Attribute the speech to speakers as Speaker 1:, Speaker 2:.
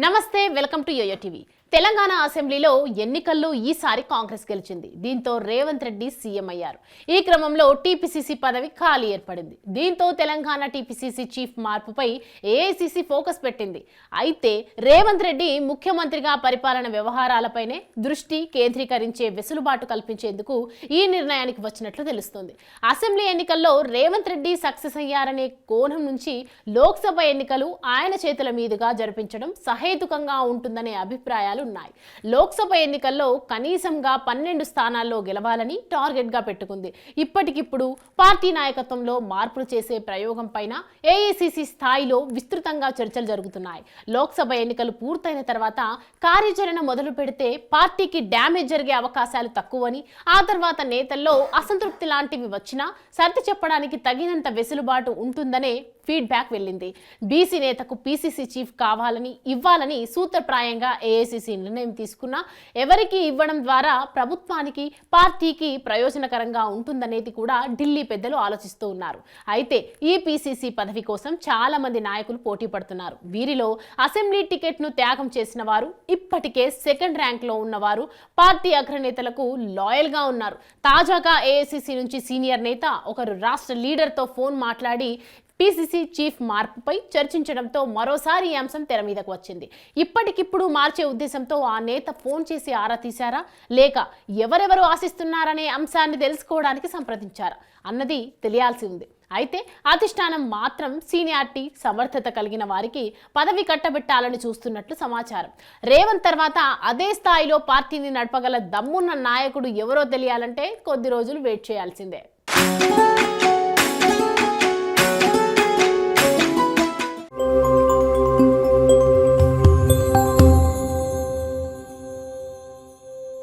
Speaker 1: నమస్తే welcome to YoYo TV. Telangana అసెంబ్లీలో ఎన్నికల్లో ఈసారి కాంగ్రెస్ గెలిచింది. దీంతో రేవంత్ రెడ్డి సీఎం అయ్యారు. ఈ క్రమంలో టీపీసీసీ పదవి ఖాళీ ఏర్పడింది. దీంతో తెలంగాణ టీపీసీసీ చీఫ్ మార్పుపై ఏఐసీసీ ఫోకస్ పెట్టింది. అయితే రేవంత్ రెడ్డి ముఖ్యమంత్రిగా పరిపాలన వ్యవహారాలపైనే దృష్టి కేంద్రీకరించే వెసులుబాటు కల్పించేందుకు ఈ నిర్ణయానికి వచ్చినట్లు తెలుస్తోంది. అసెంబ్లీ ఎన్నికల్లో రేవంత్ రెడ్డి సక్సెస్ అయ్యారనే కోణం నుంచి లోక్సభ ఎన్నికలు ఆయన చేతుల మీదుగా జరిపించడం సహేతుకంగా ఉంటుందనే అభిప్రాయాలు ఉన్నాయి. లోక్సభ ఎన్నికల్లో కనీసంగా 12 స్థానాల్లో గెలవాలని టార్గెట్ గా పెట్టుకుంది. ఇప్పటికిప్పుడు పార్టీ నాయకత్వంలో మార్పులు చేసే ప్రయోగం పైన ఏఐసీసీ స్థాయిలో విస్తృతంగా చర్చలు జరుగుతున్నాయి. లోక్సభ ఎన్నికలు పూర్తయిన తర్వాత కార్యాచరణ మొదలు పెడితే పార్టీకి డ్యామేజ్ జరిగే అవకాశాలు తక్కువని, ఆ తర్వాత నేతల్లో అసంతృప్తి లాంటివి వచ్చినా సర్ది చెప్పడానికి తగినంత వెసులుబాటు ఉంటుందనే ఫీడ్బ్యాక్ వెళ్ళింది. బీసీ నేతకు పీసీసీ చీఫ్ ఇవ్వాలని సూత్రప్రాయంగా ఏఐసీసీ నిర్ణయం తీసుకున్నా ఎవరికి ఇవ్వడం ద్వారా ప్రభుత్వానికి పార్టీకి ప్రయోజనకరంగా ఉంటుందనేది కూడా ఢిల్లీ పెద్దలు ఆలోచిస్తూ ఉన్నారు. అయితే ఈ పీసీసీ పదవి కోసం చాలా మంది నాయకులు పోటీ పడుతున్నారు. వీరిలో అసెంబ్లీ టికెట్ ను త్యాగం చేసిన వారు, ఇప్పటికే సెకండ్ ర్యాంక్ లో ఉన్నవారు పార్టీ అగ్రనేతలకు లాయల్ గా ఉన్నారు. తాజాగా ఏఐసీసీ నుంచి సీనియర్ నేత ఒకరు రాష్ట్ర లీడర్ తో ఫోన్ మాట్లాడి పీసీసీ చీఫ్ మార్పుపై చర్చించడంతో మరోసారి ఈ అంశం తెర మీదకు వచ్చింది. ఇప్పటికిప్పుడు మార్చే ఉద్దేశంతో ఆ నేత ఫోన్ చేసి ఆరా తీశారా, లేక ఎవరెవరు ఆశిస్తున్నారనే అంశాన్ని తెలుసుకోవడానికి సంప్రదించారా అన్నది తెలియాల్సి ఉంది. అయితే అధిష్టానం మాత్రం సీనియారిటీ, సమర్థత కలిగిన వారికి పదవి కట్టబెట్టాలని చూస్తున్నట్లు సమాచారం. రేవంత్ తర్వాత అదే స్థాయిలో పార్టీని నడపగల దమ్మున్న నాయకుడు ఎవరో తెలియాలంటే కొద్ది రోజులు వెయిట్ చేయాల్సిందే.